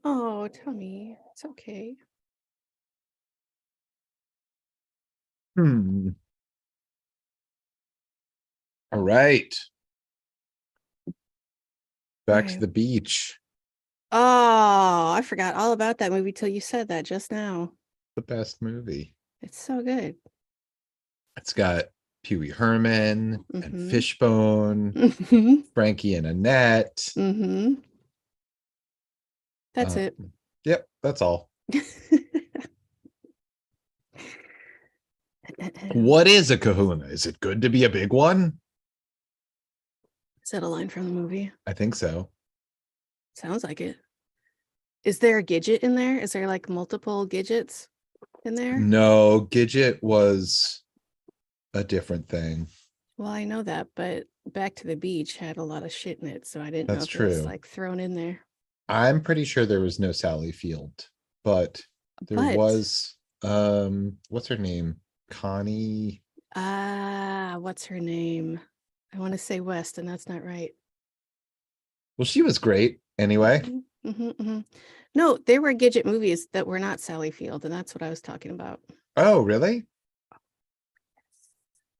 Oh, Tommy, it's okay. Hmm. All right. All Back to right. the beach. Oh, I forgot all about that movie till you said that just now. The best movie. It's so good. It's got Pee Wee Herman and Mm-hmm. Fishbone, Mm-hmm. Frankie and Annette. Mm-hmm. That's Uh, it. yep, that's all. What is a kahuna? Is it good to be a big one? Is that a line from the movie? I think so. Sounds like it. Is there a Gidget in there? Is there like multiple Gidgets in there? No, Gidget was a different thing. Well, I know that, but Back to the Beach had a lot of shit in it, so I didn't know That's if it was true. like thrown in there. I'm pretty sure there was no Sally Field, but there But was what's her name? Connie. what's her name? I want to say West, and that's not right. Well, she was great anyway. Mhm, mhm, mhm. No, there were Gidget movies that were not Sally Field, and that's what I was talking about. Oh, really?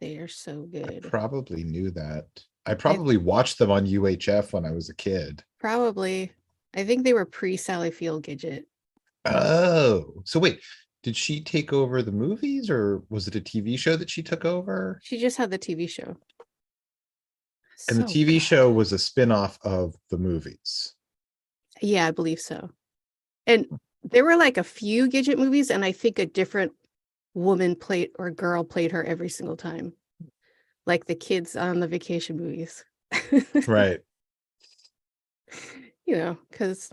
They are so I good. probably knew that. I I probably watched them on UHF when I was a kid. probably, I think they were pre-Sally Field Gidget. Oh, so wait, did she take over the movies or was it a TV show that she took over? She just had the TV show. And the So TV good. show was a spin-off of the movies. Yeah, I believe so. And there were like a few Gidget movies, and I think a different woman played or girl played her every single time, like the kids on the vacation movies. Right. Because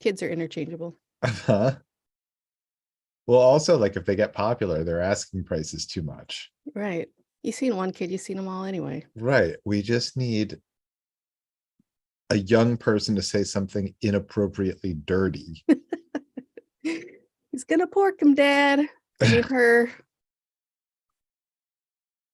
kids are interchangeable. Uh-huh. Well, also, like if they get popular, their asking price is too much. Right. You seen one kid, you seen them all anyway. Right. We just need a young person to say something inappropriately dirty. He's gonna pork him, Dad. I mean her.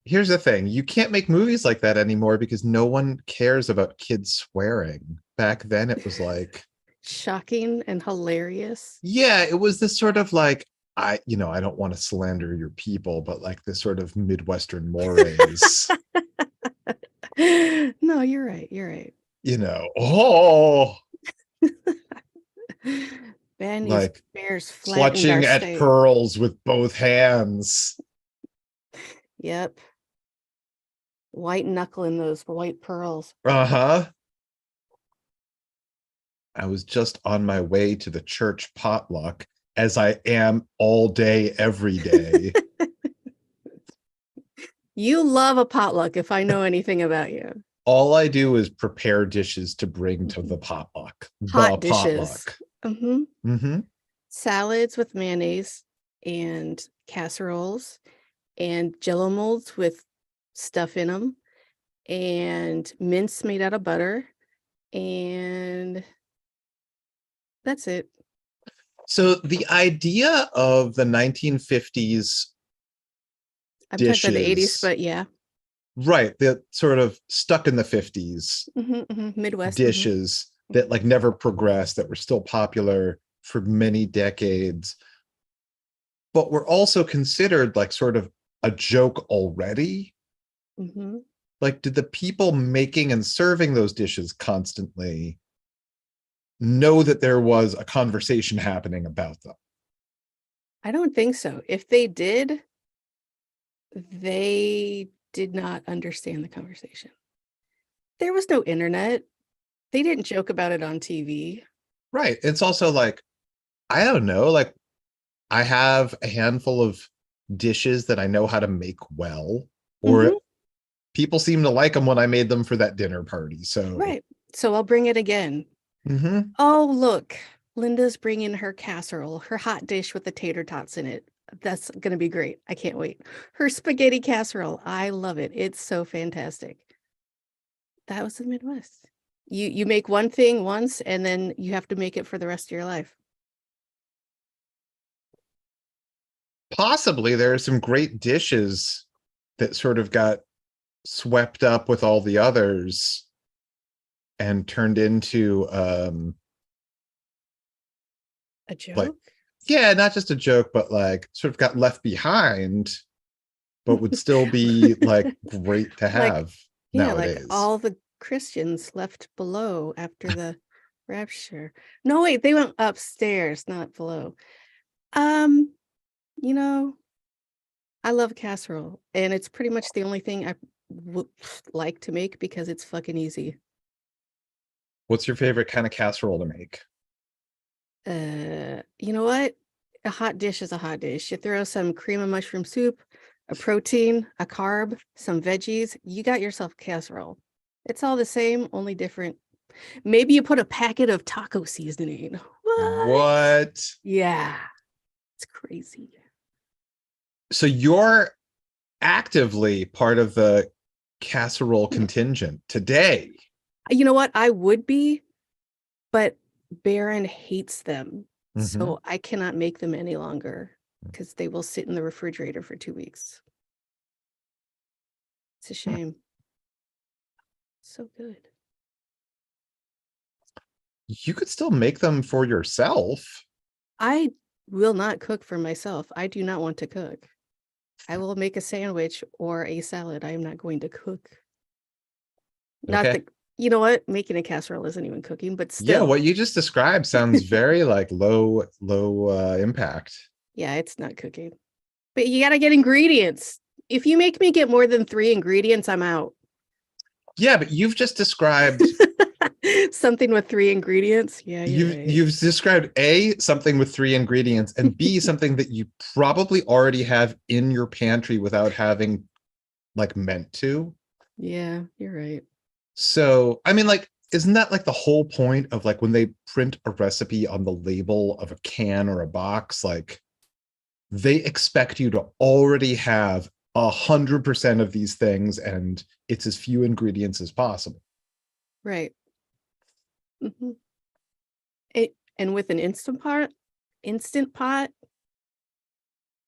Here's the thing, you can't make movies like that anymore because no one cares about kids swearing. Back then it was like, Shocking and hilarious. yeah, it was this sort of like, I don't want to slander your people, but like this sort of Midwestern mores, No, you're right. You're right. oh, Bandy's like Bears flattened our clutching at state. pearls with both hands. Yep. White knuckling those white pearls. Uh-huh. I was just on my way to the church potluck, as I am all day, every day. You love a potluck if I know anything about you. All I do is prepare dishes to bring to the potluck. The Hot dishes. potluck. Hmm. Mm-hmm. Salads with mayonnaise and casseroles and jello molds with stuff in them and mince made out of butter. And that's it. So the idea of the 1950s I'm talking about the 80s, dishes, but yeah. right, the sort of stuck in the 50s Midwest. dishes that like never progressed, that were still popular for many decades, but were also considered like sort of a joke already. Hmm. Like, did the people making and serving those dishes constantly know that there was a conversation happening about them? I don't think so. If they did, they did not understand the conversation. There was no internet. They didn't joke about it on TV. Right. It's also like, I don't know, like I have a handful of dishes that I know how to make well, or Hmm. people seem to like them when I made them for that dinner party. So, Right. So I'll bring it again. mhm. Oh, look, Linda's bringing her casserole, her hot dish with the tater tots in it. That's going to be great. I can't wait. Her spaghetti casserole. I love it. It's so fantastic. That was the Midwest. You make one thing once and then you have to make it for the rest of your life. Possibly there are some great dishes that sort of got swept up with all the others and turned into A Like, joke? yeah, not just a joke, but like sort of got left behind, but would still be like great to Like, have yeah, like nowadays. all the Christians left below after the rapture. No, wait, they went upstairs, not below. Um, you know, I love casserole, and it's pretty much the only thing I would like to make because it's fucking easy. What's your favorite kind of casserole to make? You know what? A hot dish is a hot dish. You throw some cream of mushroom soup, a protein, a carb, some veggies, you got yourself casserole. It's all the same, only different. Maybe you put a packet of taco seasoning. What? What? Yeah, it's crazy. So you're actively part of the casserole contingent today. You know what? I would be, but Baron hates them. Mhm. So I cannot make them any longer because they will sit in the refrigerator for 2 weeks. It's a shame. So good. You could still make them for yourself. I will not cook for myself. I do not want to cook. I will make a sandwich or a salad. I am not going to cook. Not Okay. that, you know what? Making a casserole isn't even cooking, but Yeah, still. what you just described sounds very like low impact. Yeah, it's not cooking. But you got to get ingredients. If you make me get more than 3 ingredients, I'm out. Yeah, but you've just described Something with 3 ingredients? Yeah, you're right. you've described A, something with 3 ingredients, and B, something that you probably already have in your pantry without having like meant to. Yeah, you're right. So, I mean, like, isn't that like the whole point of like when they print a recipe on the label of a can or a box? Like, they expect you to already have 100% of these things, and it's as few ingredients as possible. Right. Mhm. And with an instant pot,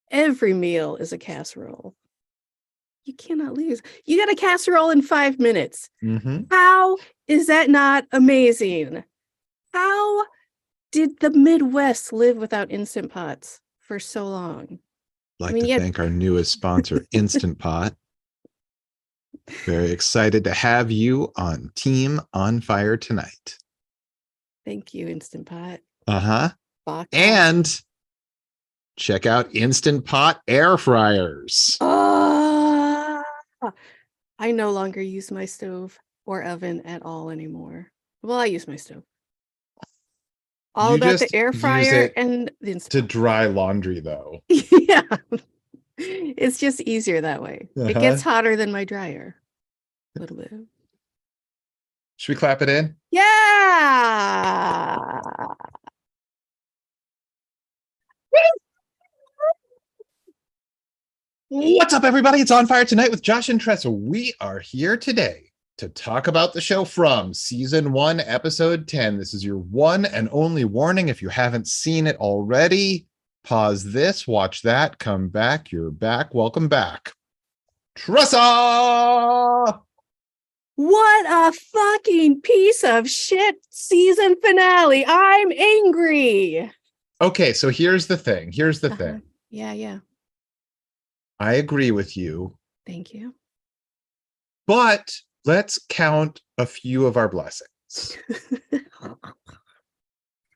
every meal is a casserole. You cannot lose. You got a casserole in 5 minutes. Mm-hmm. How is that not amazing? How did the Midwest live without Instant Pots for so long? I Like mean, to yeah, thank our newest sponsor, Instant Pot. Very excited to have you on Team On Fire tonight. thank you, Instant Pot. Uh-huh. Baka. And check out Instant Pot air fryers. Ah, I no longer use my stove or oven at all anymore. Well, I use my stove. All You about the just air use fryer it and the to Instant Pot. dry laundry, though. Yeah. It's just easier that way. It gets Uh-huh. hotter than my dryer. A little bit. Should we clap it in? Yeah. What's up, everybody? It's On Fire Tonight with Josh and Tressa. We are here today to talk about the show from season 1, episode 10. This is your one and only warning. If you haven't seen it already, pause this, watch that, come back. You're back. Welcome back. Tressa! What a fucking piece of shit season finale. I'm angry. Okay, so here's the thing. Here's the Uh-huh. thing. Yeah. I agree with you, Thank you. but let's count a few of our blessings.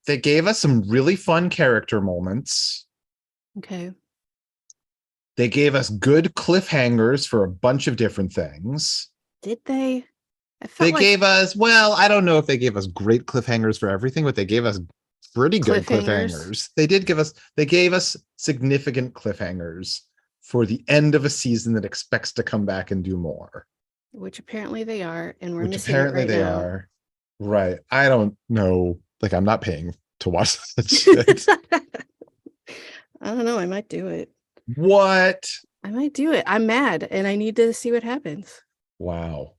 They gave us some really fun character moments. Okay. They gave us good cliffhangers for a bunch of different things. Did they? I They felt like gave us, well, I don't know if they gave us great cliffhangers for everything, but they gave us pretty good cliffhangers, cliffhangers. They gave us significant cliffhangers for the end of a season that expects to come back and do more. which apparently they are, and we're Which missing it apparently right they now. are. Right. I don't know. Like, I'm not paying to watch that shit. I don't know. I might do it. What? I might do it. I'm mad and I need to see what happens. Wow.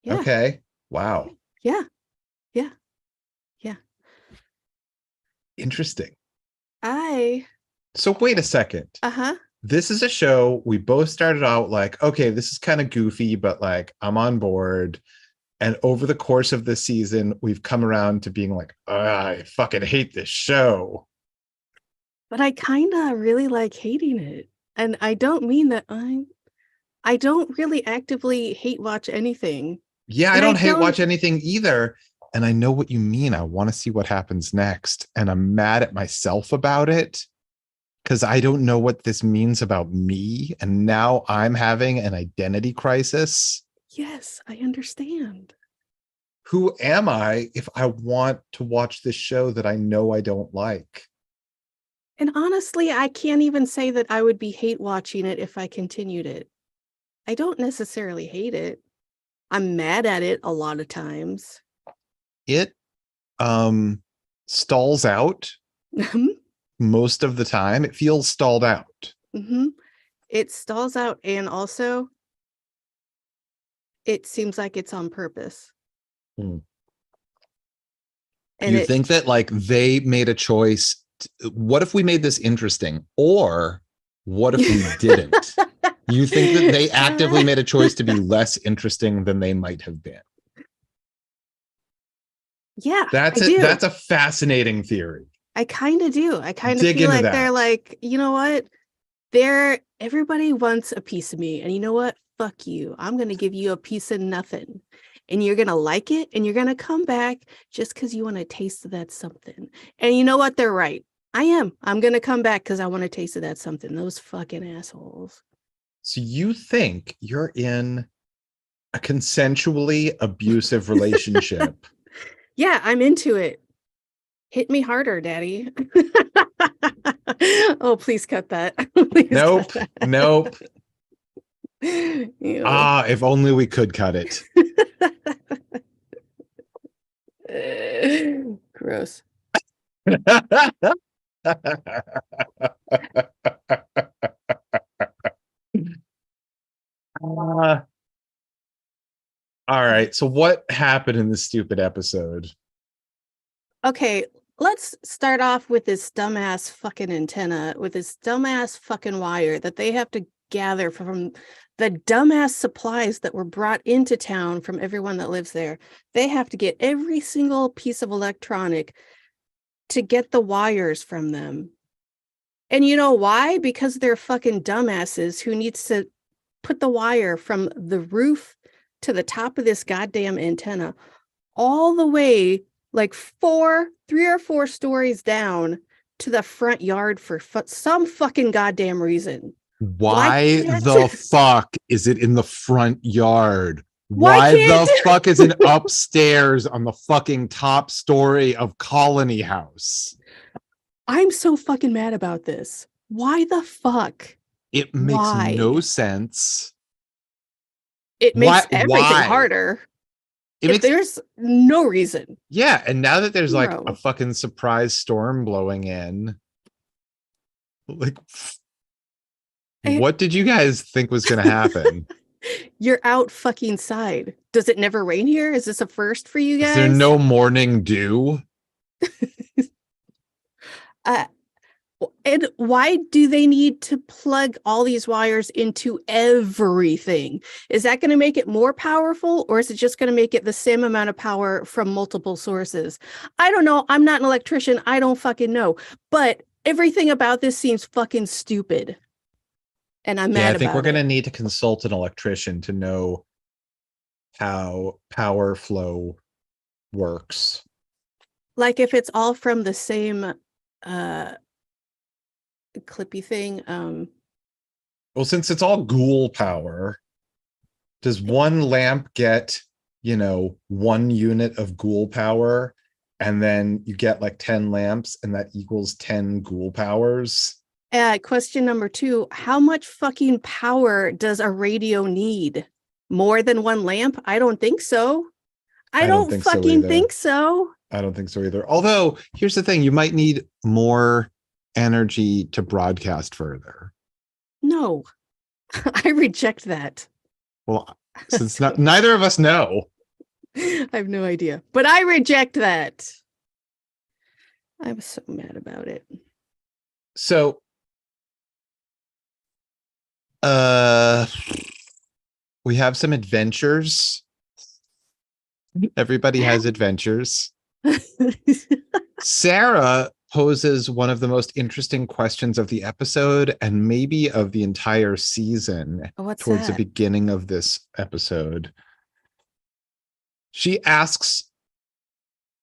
Yeah. Okay. Wow. Yeah. Yeah. Yeah. Interesting. I, So wait a second. uh-huh. This is a show we both started out like, okay, this is kind of goofy, but like I'm on board. And over the course of this season, we've come around to being like, I fucking hate this show. but I kind of really like hating it. And I don't mean that I don't really actively hate watch anything. Yeah, I And I don't hate don't watch anything either. And I know what you mean. I want to see what happens next. And I'm mad at myself about it because I don't know what this means about me. And now I'm having an identity crisis. yes, I understand. Who am I if I want to watch this show that I know I don't like? And honestly, I can't even say that I would be hate watching it if I continued it. I don't necessarily hate it. I'm mad at it a lot of times. It stalls out hmm most of the time. It feels stalled out. It stalls out, and also it seems like it's on purpose. Hmm. And You it, think that like they made a choice? What if we made this interesting? Or what if we didn't? You think that they actively made a choice to be less interesting than they might have been? yeah, I That's it. do. That's a fascinating theory. I kind of do. I kind of Dig feel into like they're that. like, you know what? Everybody wants a piece of me. And you know what? Fuck you. I'm going to give you a piece of nothing. And you're going to like it and you're going to come back just because you want to taste of that something. And you know what? They're right. I am. I'm going to come back because I want to taste of that something. Those fucking assholes. So you think you're in a consensually abusive relationship? Yeah, I'm into it. Hit me harder, daddy. Oh, please cut that. Please cut Nope. that. Nope. Ew. Ah, if only we could cut it. Gross. All right. So what happened in this stupid episode? Okay, let's start off with this dumbass fucking antenna, with this dumbass fucking wire that they have to gather from the dumbass supplies that were brought into town from everyone that lives there. They have to get every single piece of electronic to get the wires from them. And you know why? Because they're fucking dumbasses who needs to put the wire from the roof to the top of this goddamn antenna all the way like 3 or 4 stories down to the front yard for some fucking goddamn reason. Why Why can't the fuck is it in the front yard? why Why can't the fuck is it upstairs on the fucking top story of Colony House? I'm so fucking mad about this. Why the fuck? It makes no Why? sense. It Why? makes everything Why? harder. It If makes there's no reason. yeah. And now that there's like a No. fucking surprise storm blowing in, like, I- what did you guys think was going to happen? You're out fucking side. Does it never rain here? Is this a first for you Is there guys? no morning dew? Uh, and why do they need to plug all these wires into everything? Is that going to make it more powerful, or is it just going to make it the same amount of power from multiple sources? I don't know. I'm not an electrician. I don't fucking know. But everything about this seems fucking stupid. And I'm Yeah, I mad think we're about going to it. need to consult an electrician to know how power flow works. Like if it's all from the same uh clippy thing. Well, since it's all ghoul power, does one lamp get, 1 unit of ghoul power, and then you get like 10 lamps, and that equals 10 ghoul powers? Question number 2, how much fucking power does a radio need? More than one lamp? I don't think so. I I don't don't think so fucking either. think so. I don't think so either. Although, here's the thing, you might need more energy to broadcast further. No, I reject that. Well, since neither of us know. I have no idea, but I reject that. I'm so mad about it. So, we have some adventures. Everybody has adventures. Sarah poses one of the most interesting questions of the episode and maybe of the entire season. What's towards the that? beginning of this episode. She asks,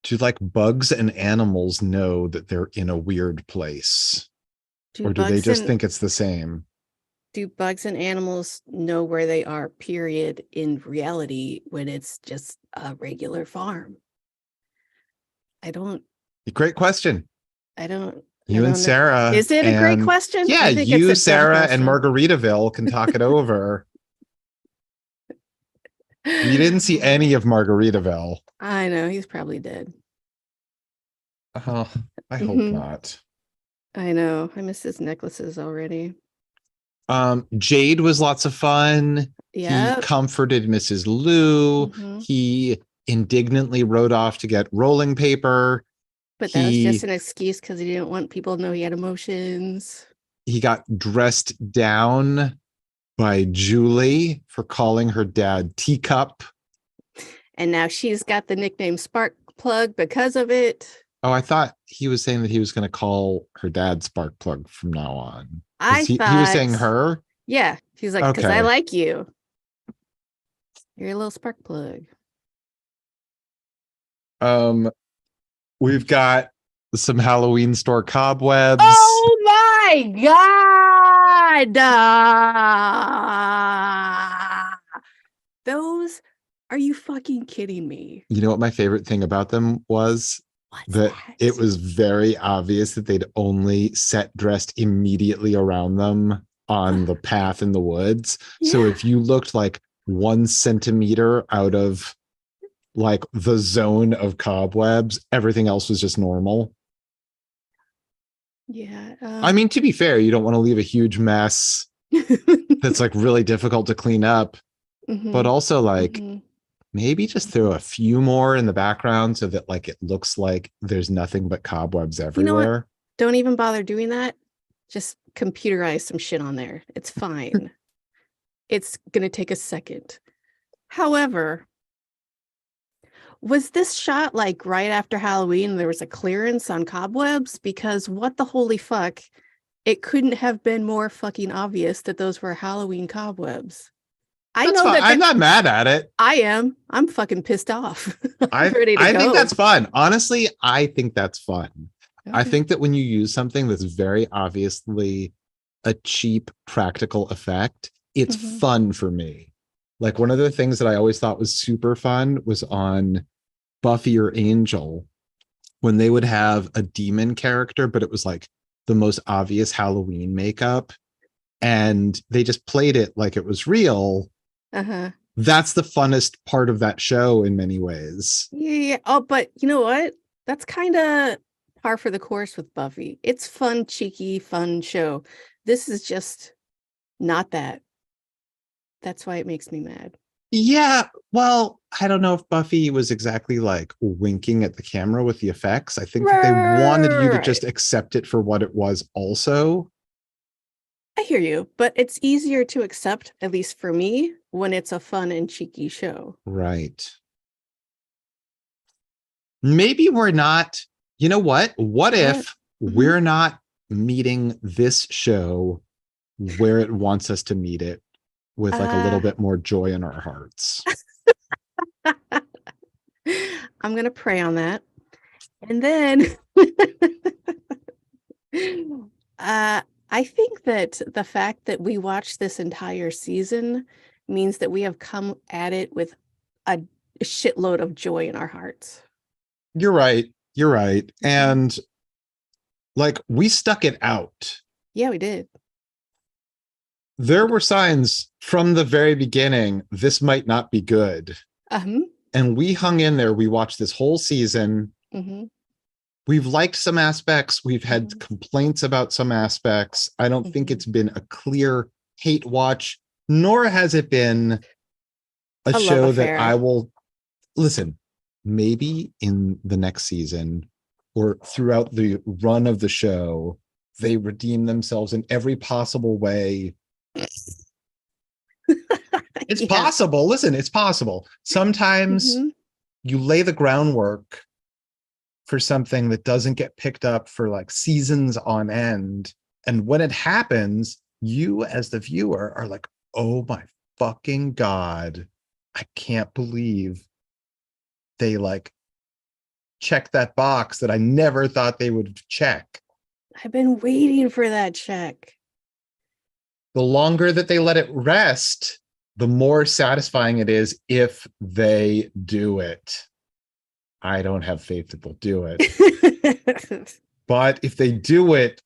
do like bugs and animals know that they're in a weird place? Do Or do they bugs just and think it's the same? do bugs and animals know where they are, period, in reality when it's just a regular farm? I don't Great question. I don't I You and don't know. Sarah. Is it a great And question? yeah, I think it's you, a dumb Sarah, and question. Margaritaville can talk it over. We didn't see any of Margaritaville. I know, he's probably dead. Oh, I hope not. I know. I miss his necklaces already. Jade was lots of fun. Yeah. He comforted Mrs. Lou. Mhm. He indignantly rode off to get rolling paper. But that was just an excuse because he didn't want people to know he had emotions. He got dressed down by Julie for calling her dad Teacup. And now she's got the nickname Spark Plug because of it. Oh, I thought he was saying that he was going to call her dad Spark Plug from now on. He was saying her? Yeah. He's like, because I like you. You're a little spark plug. We've got some Halloween store cobwebs. Oh my God. Those, are you fucking kidding me? You know what my favorite thing about them was? That it was very obvious that they'd only set dressed immediately around them on the path in the woods. Yeah. So if you looked like 1 centimeter out of like the zone of cobwebs, everything else was just normal. Yeah. I mean, to be fair, you don't want to leave a huge mess that's like really difficult to clean up, but also like maybe just throw a few more in the background so that like it looks like there's nothing but cobwebs everywhere. You know what? Don't even bother doing that. Just computerize some shit on there. It's fine. It's going to take a second. However, was this shot like right after Halloween? There was a clearance on cobwebs? Because what the holy fuck? It couldn't have been more fucking obvious that those were Halloween cobwebs. I know that I'm not mad at it. I am. I'm fucking pissed off. I think that's fun. Honestly, I think that's fun. Okay. I think that when you use something that's very obviously a cheap practical effect, it's fun for me. Like one of the things that I always thought was super fun was on Buffy or Angel when they would have a demon character, but it was like the most obvious Halloween makeup. And they just played it like it was real. That's the funnest part of that show in many ways. Yeah. Oh, but you know what? That's kind of par for the course with Buffy. It's fun, cheeky, fun show. This is just not that. That's why it makes me mad. Yeah. Well, I don't know if Buffy was exactly like winking at the camera with the effects. I think that they wanted you to just accept it for what it was also. I hear you, but it's easier to accept, at least for me, when it's a fun and cheeky show. Right. Maybe we're not, you know what? What if we're not meeting this show where it wants us to meet it with like a little bit more joy in our hearts? I'm going to pray on that. And then I think that the fact that we watched this entire season means that we have come at it with a shitload of joy in our hearts. You're right. You're right. And like we stuck it out. Yeah, we did. There were signs from the very beginning, this might not be good. And we hung in there. We watched this whole season. We've liked some aspects. We've had complaints about some aspects. I don't think it's been a clear hate watch, nor has it been a show that I will listen. Maybe in the next season or throughout the run of the show, they redeem themselves in every possible way. It's possible. Listen, it's possible. Sometimes you lay the groundwork for something that doesn't get picked up for like seasons on end. And when it happens, you as the viewer are like, oh my fucking God, I can't believe they like check that box that I never thought they would check. I've been waiting for that check. The longer that they let it rest, the more satisfying it is if they do it. I don't have faith that they'll do it. But if they do it,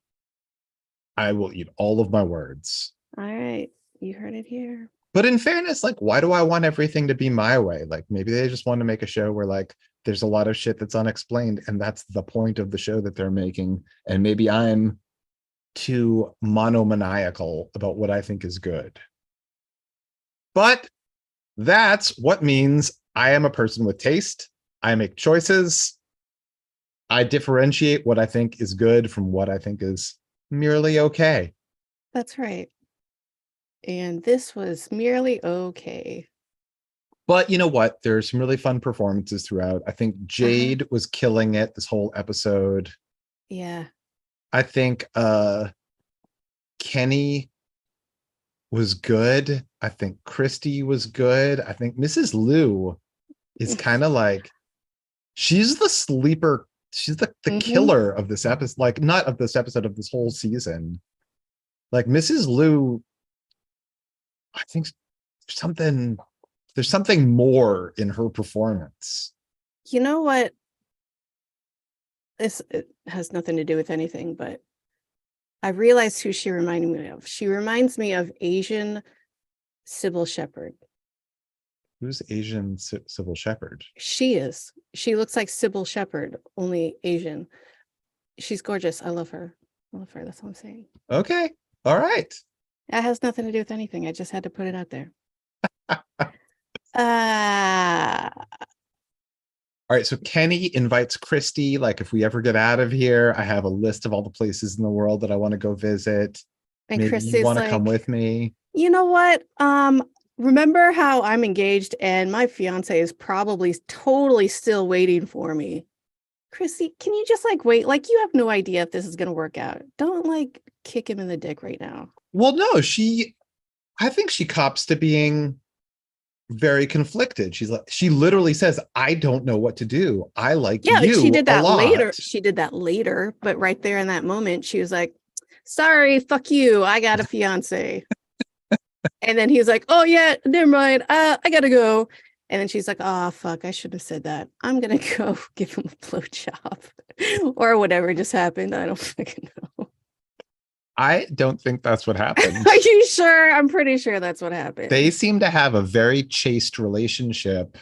I will eat all of my words. All right. You heard it here. But in fairness, like, why do I want everything to be my way? Like, maybe they just want to make a show where like there's a lot of shit that's unexplained, and that's the point of the show that they're making. And maybe I'm too monomaniacal about what I think is good. But that's what means I am a person with taste. I make choices. I differentiate what I think is good from what I think is merely okay. That's right. And this was merely okay. But you know what? There's some really fun performances throughout. I think Jade was killing it this whole episode. Yeah. I think Kenny was good. I think Christy was good. I think Mrs. Lou is kind of like, she's the sleeper. She's the killer of this episode. Like, not of this episode, of this whole season. Like Mrs. Lou, I think there's something more in her performance. You know what? It has nothing to do with anything, but I realized who she reminded me of. She reminds me of Asian Sybil Shepherd. Who's Asian Sybil Shepherd? She is. She looks like Sybil Shepherd, only Asian. She's gorgeous. I love her. I love her. That's all I'm saying. Okay. All right. That has nothing to do with anything. I just had to put it out there. All right, so Kenny invites Christy, like, if we ever get out of here, I have a list of all the places in the world that I want to go visit. And maybe Christy's you want to like, come with me. You know what? Remember how I'm engaged and my fiance is probably totally still waiting for me. Christy, can you just like wait? Like, you have no idea if this is going to work out. Don't like kick him in the dick right now. Well, no, I think she cops to being very conflicted. She's like, she literally says, I don't know what to do. I like you. She did that a lot. later. She did that later, but right there in that moment, she was like, sorry, fuck you. I got a fiance. And then he was like, oh yeah, never mind. I gotta go. And then she's like, oh fuck, I shouldn't have said that. I'm gonna go give him a blowjob or whatever just happened. I don't fucking know. I don't think that's what happened. Are you sure? I'm pretty sure that's what happened. They seem to have a very chaste relationship.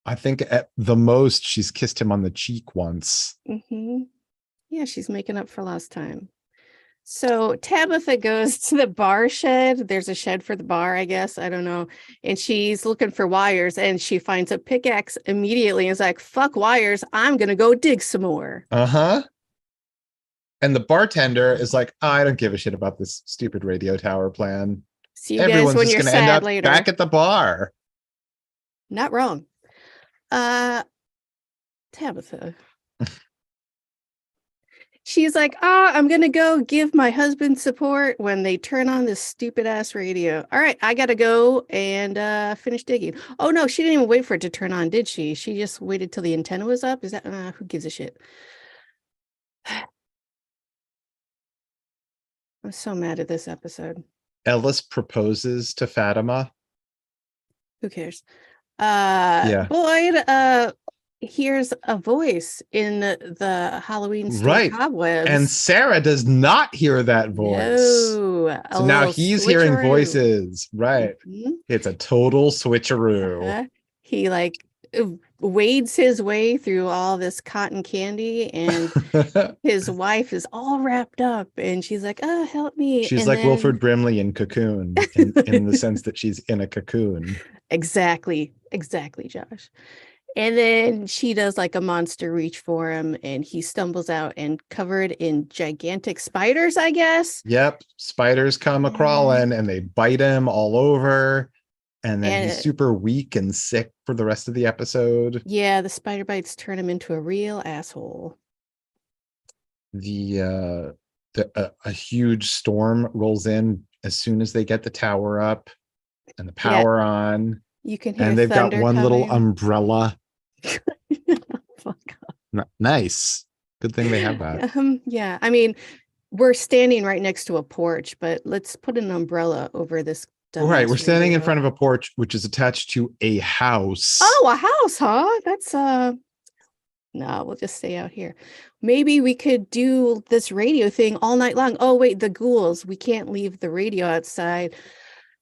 I think at the most she's kissed him on the cheek once. Yeah, she's making up for lost time. So Tabitha goes to the bar shed. There's a shed for the bar, I guess. I don't know. And she's looking for wires and she finds a pickaxe immediately and is like, fuck wires. I'm going to go dig some more. And the bartender is like, oh, I don't give a shit about this stupid radio tower plan. See you guys when you're sad later. Back at the bar. Not wrong. Tabitha. She's like, I'm going to go give my husband support when they turn on this stupid ass radio. All right, I got to go and finish digging. Oh, no, she didn't even wait for it to turn on, did she? She just waited till the antenna was up. Is that, who gives a shit? I'm so mad at this episode. Ellis proposes to Fatima. Who cares? Yeah. Boyd hears a voice in the Halloween store cobwebs. And Sarah does not hear that voice. No, so now he's hearing voices. Right. It's a total switcheroo. He like wades his way through all this cotton candy and his wife is all wrapped up and she's like, oh, help me. She's and like then... Wilford Brimley in Cocoon in the sense that she's in a cocoon. Exactly, Josh. And then she does like a monster reach for him and he stumbles out and covered in gigantic spiders, I guess. Yep. Spiders come a crawling and they bite him all over. And then he's And super weak and sick for the rest of the episode. yeah, the spider bites turn him into a real asshole. A huge storm rolls in as soon as they get the tower up and the Yeah, power on. you can hear And they've got thunder one little coming. umbrella. Fuck. Nice. Good thing they have that. Yeah, I mean, we're standing right next to a porch, but let's put an umbrella over this Right. dumbass We're standing in radio. front of a porch, which is attached to a house. Oh, a house, huh? That's no, we'll just stay out here. Maybe we could do this radio thing all night long. Oh, wait, the ghouls. We can't leave the radio outside.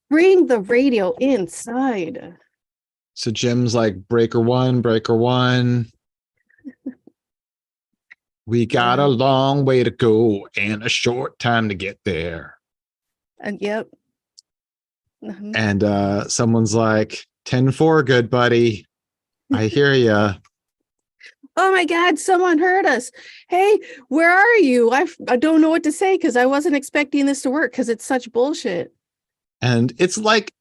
Bring the radio inside. So Jim's like, breaker one. We got Yeah. a long way to go and a short time to get there. And yep. Mhm. And someone's like, 10-4, good buddy. I hear ya. Oh my God, someone heard us. Hey, where are you? I don't know what to say because I wasn't expecting this to work because it's such bullshit. And it's like,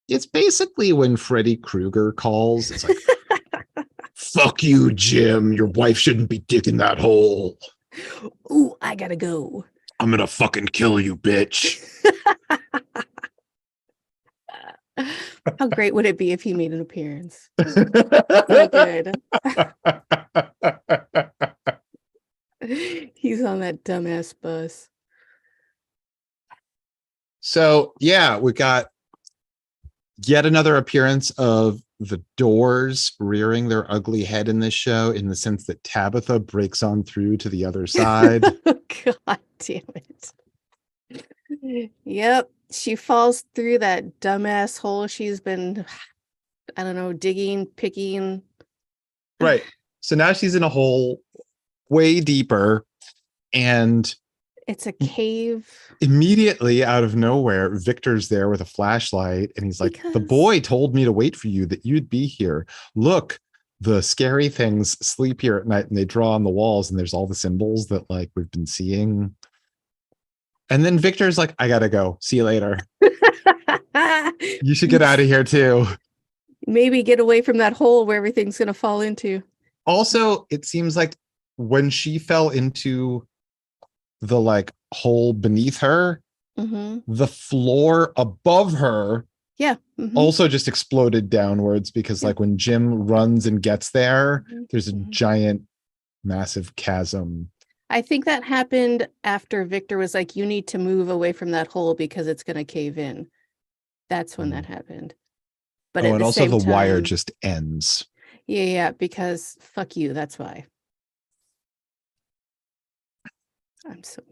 it's basically when Freddy Krueger calls, it's like, fuck you, Jim. Your wife shouldn't be digging that hole. Ooh, I gotta go. I'm gonna fucking kill you, bitch. How great would it be if he made an appearance? So good. He's on that dumbass bus. So yeah, we got yet another appearance of the Doors rearing their ugly head in this show, in the sense that Tabitha breaks on through to the other side. God damn it. Yep. She falls through that dumbass hole she's been, I don't know, digging, picking. Right. So now she's in a hole way deeper, and It's a cave. immediately out of nowhere, Victor's there with a flashlight, and he's like, the boy told me to wait for you, that you'd be here. Look, the scary things sleep here at night, and they draw on the walls, and there's all the symbols that like we've been seeing. And then Victor's like, I gotta go. See you later. You should get out of here too. Maybe get away from that hole where everything's going to fall into. Also, it seems like when she fell into the like hole beneath her, the floor above her also just exploded downwards, because like when Jim runs and gets there, there's a giant, massive chasm. I think that happened after Victor was like, you need to move away from that hole because it's going to cave in. That's when that happened. But and also the time, wire just ends. Yeah, because fuck you. That's why. I'm so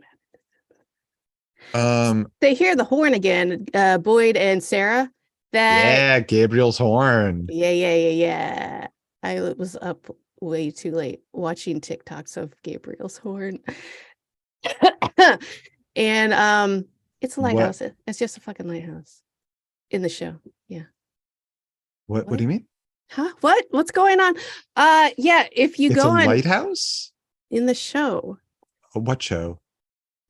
mad. They hear the horn again, Boyd and Sarah. Gabriel's horn. Yeah. I was up way too late watching TikToks of Gabriel's horn. And it's a lighthouse. It's just a fucking lighthouse in the show. Yeah. What do you mean? Huh? What's going on? If you go on lighthouse in the show. What show?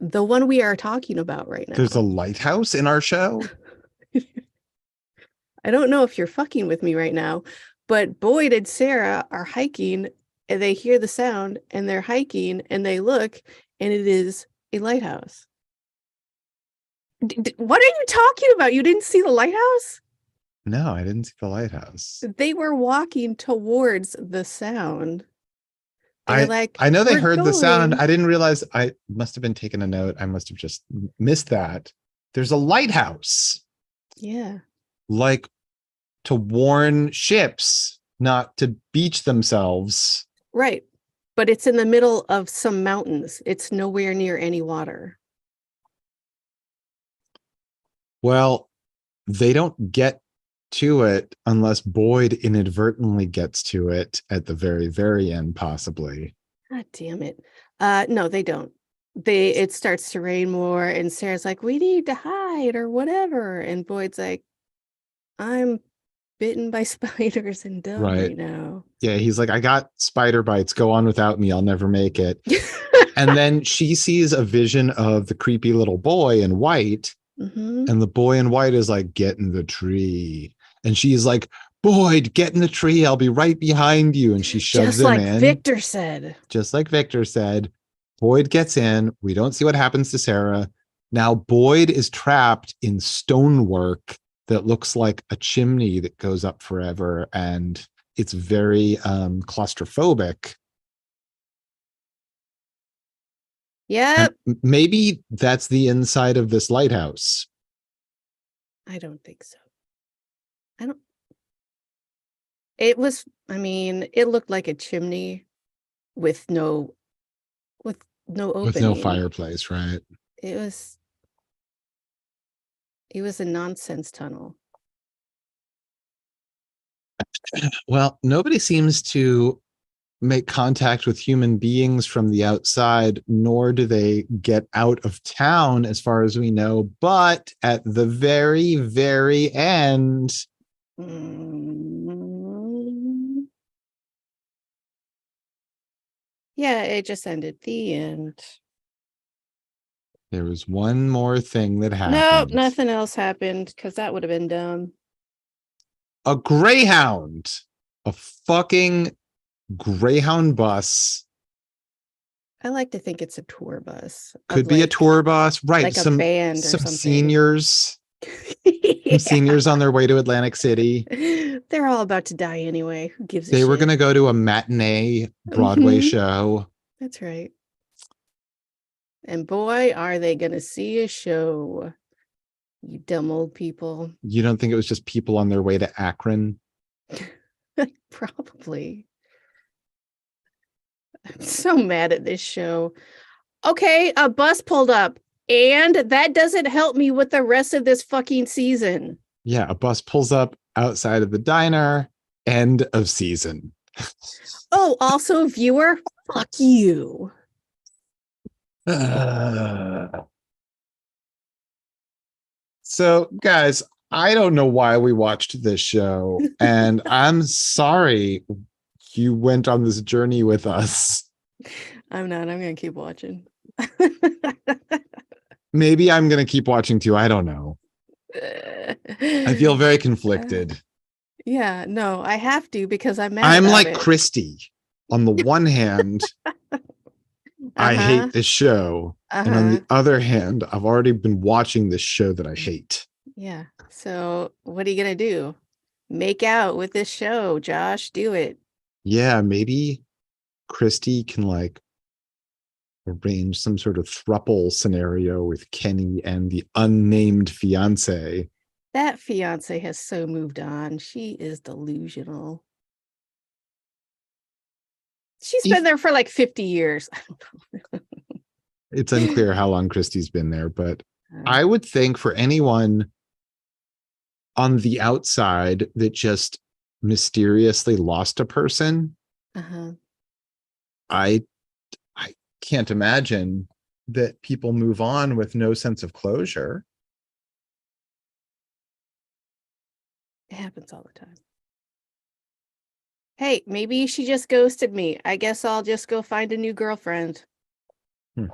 The one we are talking about right now. There's a lighthouse in our show? I don't know if you're fucking with me right now, but Boyd and Sarah are hiking and they hear the sound and they're hiking and they look and it is a lighthouse. What are you talking about? You didn't see the lighthouse? No, I didn't see the lighthouse. They were walking towards the sound. I know they heard the sound. I didn't realize. I must have been taking a note. I must have just missed that. There's a lighthouse. Yeah. Like to warn ships not to beach themselves. Right. But it's in the middle of some mountains. It's nowhere near any water. Well, they don't get to it unless Boyd inadvertently gets to it at the very, very end, possibly. God damn it. No, they don't. It starts to rain more and Sarah's like, we need to hide or whatever. And Boyd's like, I'm bitten by spiders and dumb right now. Yeah, he's like, I got spider bites. Go on without me. I'll never make it. And then she sees a vision of the creepy little boy in white. And the boy in white is like, get in the tree. And she's like, Boyd, get in the tree. I'll be right behind you. And she shoves Just him like in. Victor said. Just like Victor said. Boyd gets in. We don't see what happens to Sarah. Now Boyd is trapped in stonework that looks like a chimney that goes up forever. And it's very claustrophobic. Yep. And maybe that's the inside of this lighthouse. I don't think so. It looked like a chimney with no opening. With no fireplace, right? It was a nonsense tunnel. Well, nobody seems to make contact with human beings from the outside, nor do they get out of town, as far as we know. But at the very, very end, yeah, it just ended. The end. there was one more thing that happened. Nope, nothing else happened because that would have been dumb. A Greyhound, a fucking Greyhound bus. I like to think it's a tour bus. Could be a tour bus, right? Like a band or some something. seniors. Yeah. Some seniors on their way to Atlantic City. They're all about to die anyway. Who gives a They shit? were going to go to a matinee Broadway show. That's right. And boy, are they going to see a show. You dumb old people. You don't think it was just people on their way to Akron? Probably. I'm so mad at this show. Okay, a bus pulled up, and that doesn't help me with the rest of this fucking season. Yeah, a bus pulls up outside of the diner. End of season. Oh, also, viewer, fuck you. So, guys, I don't know why we watched this show, and I'm sorry you went on this journey with us. I'm not. I'm going to keep watching. Maybe I'm going to keep watching too. I don't know. I feel very conflicted. Yeah, no, I have to because I'm mad. I'm about like it. Christy. On the one hand, I hate this show. And on the other hand, I've already been watching this show that I hate. Yeah. So what are you going to do? Make out with this show, Josh. Do it. Yeah, maybe Christy can like arrange some sort of throuple scenario with Kenny and the unnamed fiance. That fiance has so moved on. She is delusional. She's been there for like 50 years. It's unclear how long Christy's been there, but I would think for anyone on the outside that just mysteriously lost a person, I can't imagine that people move on with no sense of closure. It happens all the time. Hey, maybe she just ghosted me. I guess I'll just go find a new girlfriend. Maybe.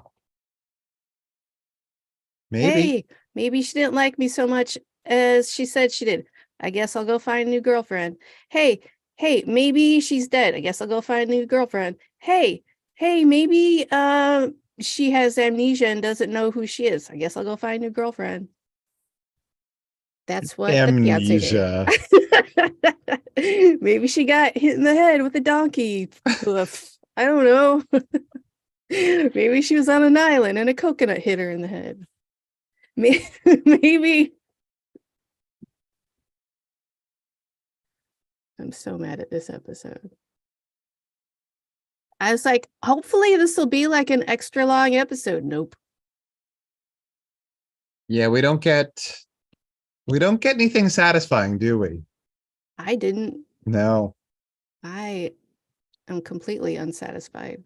Hey, maybe she didn't like me so much as she said she did. I guess I'll go find a new girlfriend. Hey, maybe she's dead. I guess I'll go find a new girlfriend. Hey, maybe she has amnesia and doesn't know who she is. I guess I'll go find a new girlfriend. That's what Amnesia. the fiance did. Maybe she got hit in the head with a donkey. I don't know. Maybe she was on an island and a coconut hit her in the head. Maybe. I'm so mad at this episode. I was like, hopefully this will be like an extra long episode. Nope. Yeah, we don't get anything satisfying, do we? I didn't. No. I am completely unsatisfied.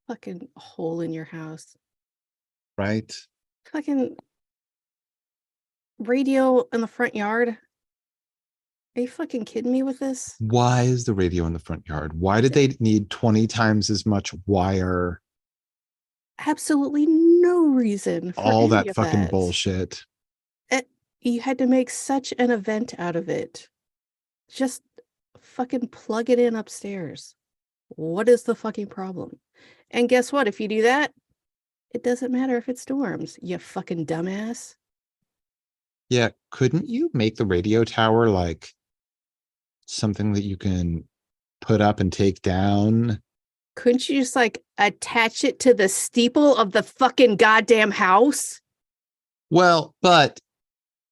Fucking hole in your house. Right. Fucking radio in the front yard. Are you fucking kidding me with this? Why is the radio in the front yard? Why did they need 20 times as much wire? Absolutely no reason for All any that of fucking that. bullshit. You had to make such an event out of it. Just fucking plug it in upstairs. What is the fucking problem? And guess what? If you do that, it doesn't matter if it storms, you fucking dumbass. Yeah, couldn't you make the radio tower like something that you can put up and take down? Couldn't you just like attach it to the steeple of the fucking goddamn house? Well, but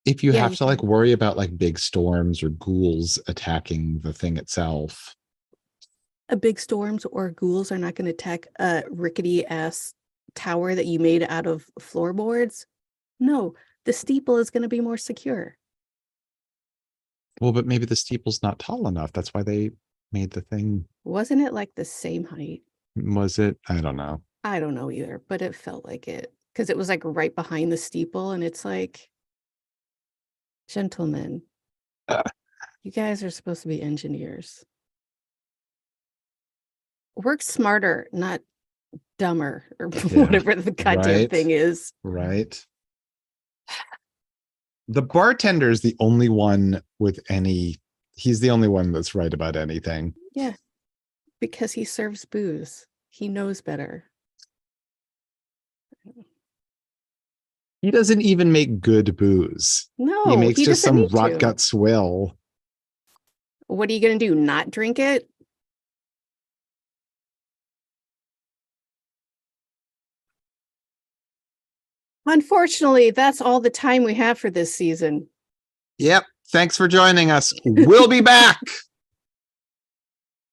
if you Yeah, have you to like can. worry about like big storms or ghouls attacking the thing itself. A big storms or ghouls are not going to attack a rickety ass tower that you made out of floorboards. No, the steeple is going to be more secure. Well, but maybe the steeple's not tall enough. That's why they made the thing. Wasn't it like the same height? Was it? I don't know. I don't know either, but it felt like it because it was like right behind the steeple. And it's like, gentlemen, Uh, you guys are supposed to be engineers. Work smarter, not dumber, or Yeah, whatever the goddamn right. thing is. Right. The bartender is the only one with any, he's the only one that's right about anything. Yeah, because he serves booze. He knows better. He doesn't even make good booze. No, He makes he just doesn't some need rot to. gut swill. What are you going to do? Not drink it? Unfortunately, that's all the time we have for this season. Yep. Thanks for joining us. We'll be back.